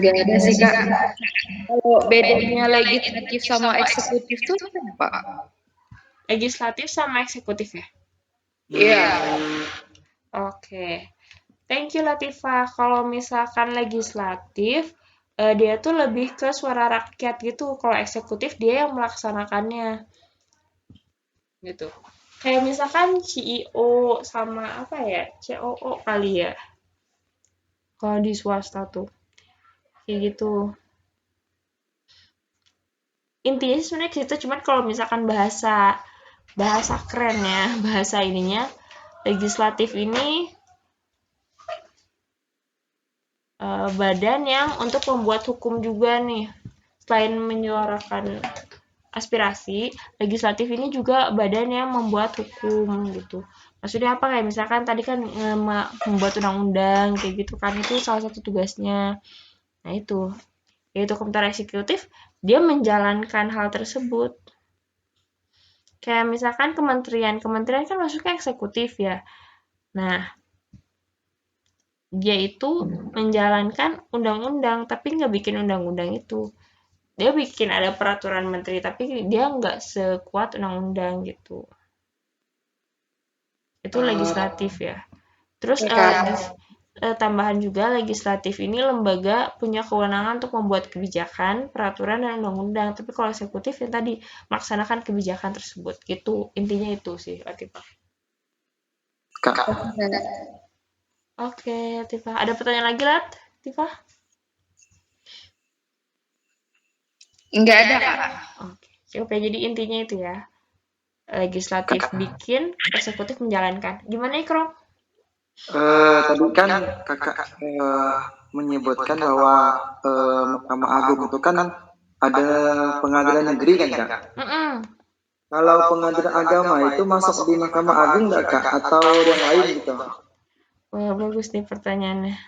Nggak ada sih, Kak. Kalau bedanya legislatif sama eksekutif tuh apa? Legislatif sama eksekutif ya? Iya. Oke. Thank you Latifah. Kalau misalkan legislatif, dia tuh lebih ke suara rakyat gitu. Kalau eksekutif dia yang melaksanakannya. Gitu. Kayak misalkan CEO sama apa ya? COO kali ya. Kalau di swasta tuh. Kayak gitu. Intinya sebenarnya gitu, cuman kalau misalkan bahasa keren ya, bahasa ininya legislatif ini badan yang untuk membuat hukum juga nih. Selain menyuarakan aspirasi, legislatif ini juga badan yang membuat hukum gitu. Maksudnya apa, kayak misalkan tadi kan membuat undang-undang kayak gitu kan, itu salah satu tugasnya. Nah itu, yaitu komputer eksekutif, dia menjalankan hal tersebut. Kayak misalkan kementerian kan masuknya eksekutif ya. Nah, dia itu menjalankan undang-undang, tapi nggak bikin undang-undang itu. Dia bikin ada peraturan menteri, tapi dia nggak sekuat undang-undang gitu. Itu legislatif ya. Terus tambahan juga, legislatif ini lembaga punya kewenangan untuk membuat kebijakan, peraturan, dan undang-undang. Tapi kalau eksekutif yang tadi melaksanakan kebijakan tersebut. Gitu, intinya itu sih, Latifah. Oke, Latifah. Ada pertanyaan lagi, Latifah? Nggak ada, Kak. Oke, jadi intinya itu ya. Legislatif bikin, eksekutif menjalankan. Gimana, Ikrom? Tadi kan kakak menyebutkan bahwa Mahkamah Agung itu kan ada pengadilan negeri kan kak? Kalau pengadilan agama itu masuk di Mahkamah Agung nggak kak? Atau yang lain gitu? Wah, bagus nih pertanyaannya.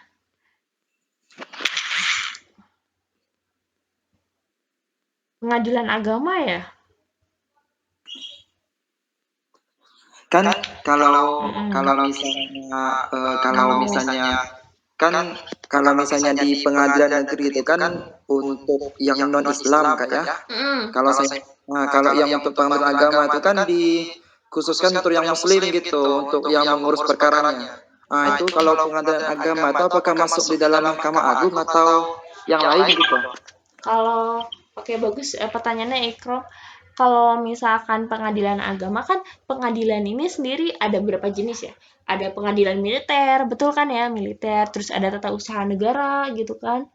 Pengadilan agama ya? Kan kalau misalnya kan kalau misalnya di pengadilan negeri itu kan untuk yang non Islam kak ya. Kalau yang untuk pengadilan agama itu kan dikhususkan untuk yang Muslim gitu, untuk yang mengurus perkaranya. Nah itu kalau pengadilan agama itu apakah masuk di dalam Mahkamah Agung atau yang lain gitu? Kalau oke, bagus pertanyaannya, Ikrom. Kalau misalkan pengadilan agama kan, pengadilan ini sendiri ada berapa jenis ya? Ada pengadilan militer, betul kan ya, militer. Terus ada tata usaha negara gitu kan.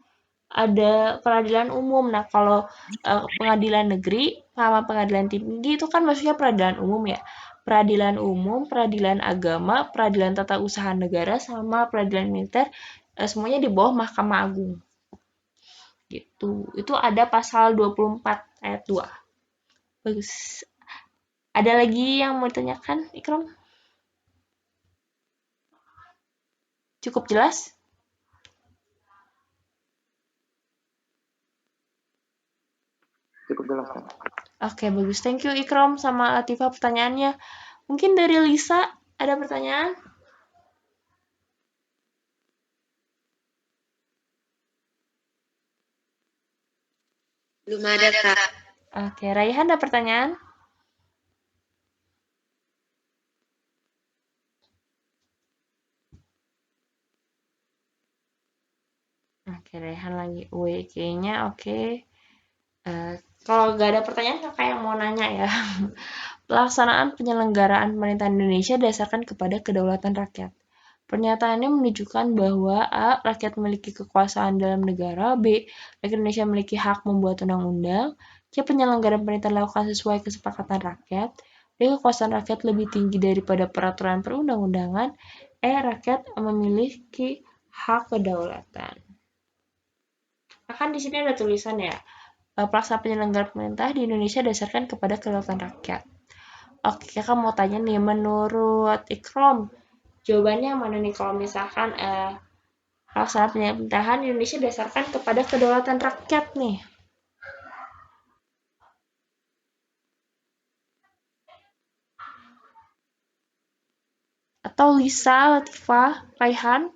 Ada peradilan umum. Nah, kalau pengadilan negeri sama pengadilan tinggi itu kan maksudnya peradilan umum ya. Peradilan umum, peradilan agama, peradilan tata usaha negara, sama peradilan militer, semuanya di bawah Mahkamah Agung. Gitu. Itu ada pasal 24 ayat 2. Bagus. Ada lagi yang mau ditanyakan, Ikram? Cukup jelas? Cukup jelas kan? Oke, bagus. Thank you, Ikram sama Latifah pertanyaannya. Mungkin dari Lisa ada pertanyaan? Belum ada, Kak. Oke, Raihan ada pertanyaan? Oke, Raihan lagi kayaknya oke. Kalau nggak ada pertanyaan, kakak yang mau nanya ya. Pelaksanaan penyelenggaraan pemerintahan Indonesia dasarkan kepada kedaulatan rakyat. Pernyataannya menunjukkan bahwa A. Rakyat memiliki kekuasaan dalam negara. B. Rakyat Indonesia memiliki hak membuat undang-undang. C. Penyelenggaraan pemerintahan dilakukan sesuai kesepakatan rakyat. D. Kekuasaan rakyat lebih tinggi daripada peraturan perundang-undangan. E. Rakyat memiliki hak kedaulatan. Akan di sini ada tulisan ya. Pelaksanaan penyelenggaraan pemerintah di Indonesia dasarkan kepada kedaulatan rakyat. Oke, kakak mau tanya nih, menurut Ikrom, jawabannya yang mana nih kalau misalkan pelaksanaan pemerintahan di Indonesia dasarkan kepada kedaulatan rakyat nih? Atau Lisa, Latifah, Raihan?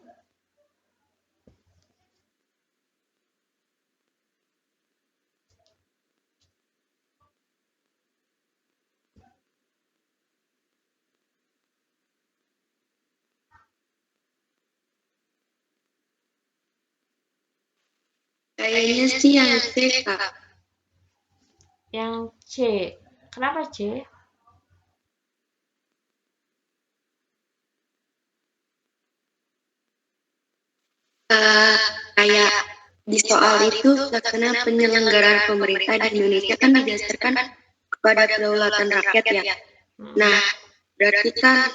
Kayaknya sih yang C, Kak. Yang C. Kenapa C? Kayak di soal itu pelaksanaan penyelenggaraan pemerintah di Indonesia kan didasarkan kepada kedaulatan rakyat ya. Nah, berarti kan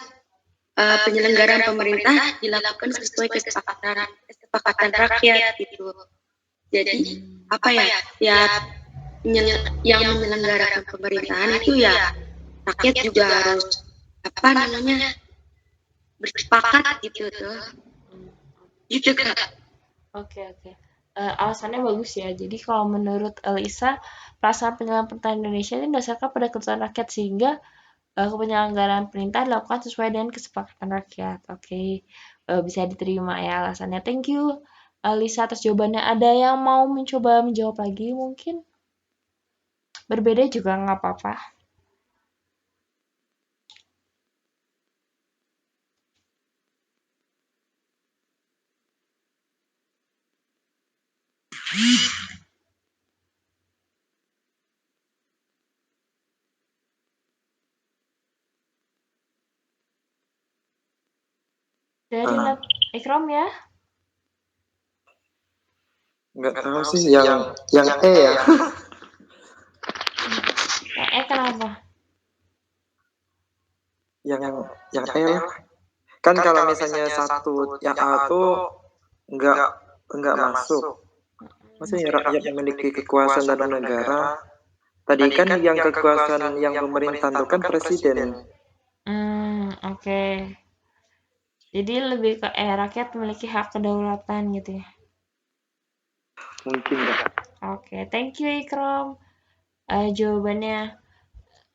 penyelenggaraan pemerintah dilakukan sesuai kesepakatan rakyat gitu. Jadi apa ya? Yang menyelenggarakan pemerintahan itu ya rakyat juga harus bersepakat gitu tuh. Gitu Kak. Oke. Alasannya bagus ya. Jadi kalau menurut Elisa, pelaksanaan penyelenggaraan pemerintahan Indonesia ini didasarkan pada keputusan rakyat sehingga penyelenggaraan perintah dilakukan sesuai dengan kesepakatan rakyat. Oke. Bisa diterima ya alasannya. Thank you Elisa atas jawabannya. Ada yang mau mencoba menjawab lagi mungkin? Berbeda juga nggak apa-apa. Dari Ikram ya? Nggak tahu sih yang E ya. Yang E kenapa? Yang E lah. Kan kalau misalnya satu yang A tuh nggak masuk. Maksudnya rakyat memiliki kekuasaan dalam negara. Tadi kan yang kekuasaan yang pemerintahan itu kan presiden. Oke. Jadi lebih ke rakyat memiliki hak kedaulatan gitu ya. Mungkin ya. Oke, thank you Ikram. Jawabannya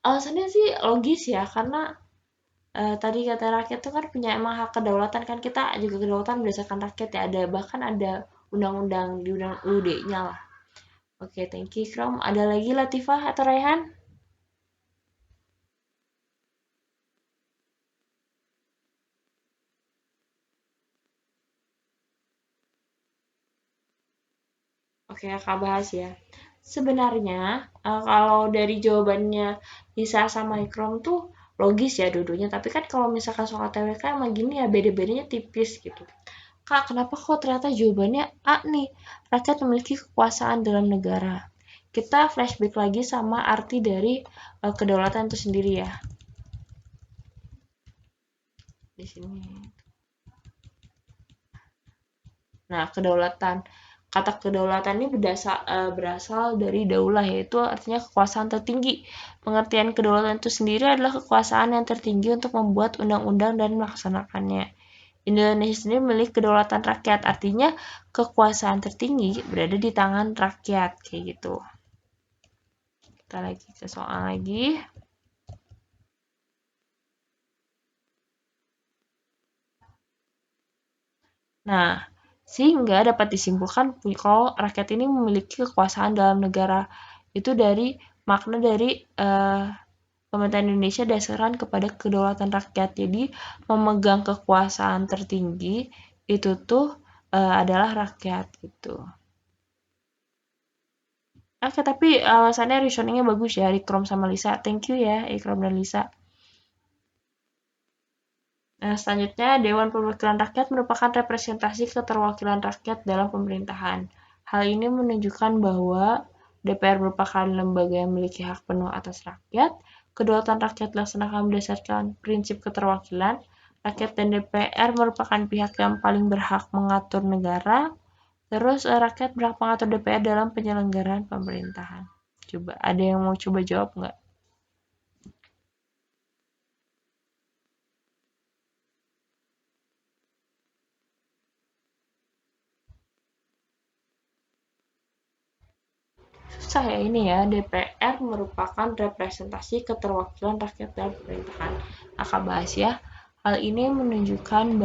alasannya sih logis ya, karena tadi kata rakyat itu kan punya emang hak kedaulatan, kan kita juga kedaulatan berdasarkan rakyat ya, bahkan ada undang-undang di undang UUD-nya lah. Oke, thank you Ikram. Ada lagi Latifah atau Raihan? Oke, Kak bahas ya. Sebenarnya kalau dari jawabannya Lisa sama Ikram tuh logis ya dua-duanya, tapi kan kalau misalkan soal TWK emang gini ya, beda-bedanya tipis gitu. Kak, kenapa kok ternyata jawabannya A nih? Rakyat memiliki kekuasaan dalam negara. Kita flashback lagi sama arti dari kedaulatan itu sendiri ya. Di sini. Nah, kedaulatan. Kata kedaulatan ini berasal dari daulah, yaitu artinya kekuasaan tertinggi. Pengertian kedaulatan itu sendiri adalah kekuasaan yang tertinggi untuk membuat undang-undang dan melaksanakannya. Indonesia sendiri memiliki kedaulatan rakyat, artinya kekuasaan tertinggi berada di tangan rakyat, kayak gitu. Kita lagi ke soal lagi. Nah, sehingga dapat disimpulkan kalau rakyat ini memiliki kekuasaan dalam negara. Itu dari makna dari pemerintahan Indonesia dasarkan kepada kedaulatan rakyat. Jadi memegang kekuasaan tertinggi itu tuh adalah rakyat gitu. Oke, tapi alasannya reasoningnya bagus ya, Ikram sama Lisa. Thank you ya, Ikram dan Lisa. Nah, selanjutnya, Dewan Perwakilan Rakyat merupakan representasi keterwakilan rakyat dalam pemerintahan. Hal ini menunjukkan bahwa DPR merupakan lembaga yang memiliki hak penuh atas rakyat. Kedaulatan rakyat dilaksanakan berdasarkan prinsip keterwakilan. Rakyat dan DPR merupakan pihak yang paling berhak mengatur negara. Terus rakyat berhak mengatur DPR dalam penyelenggaraan pemerintahan. Coba, ada yang mau coba jawab nggak? Susah ya ini ya, DPR merupakan representasi keterwakilan rakyat dalam pemerintahan. Akan bahas ya. Hal ini menunjukkan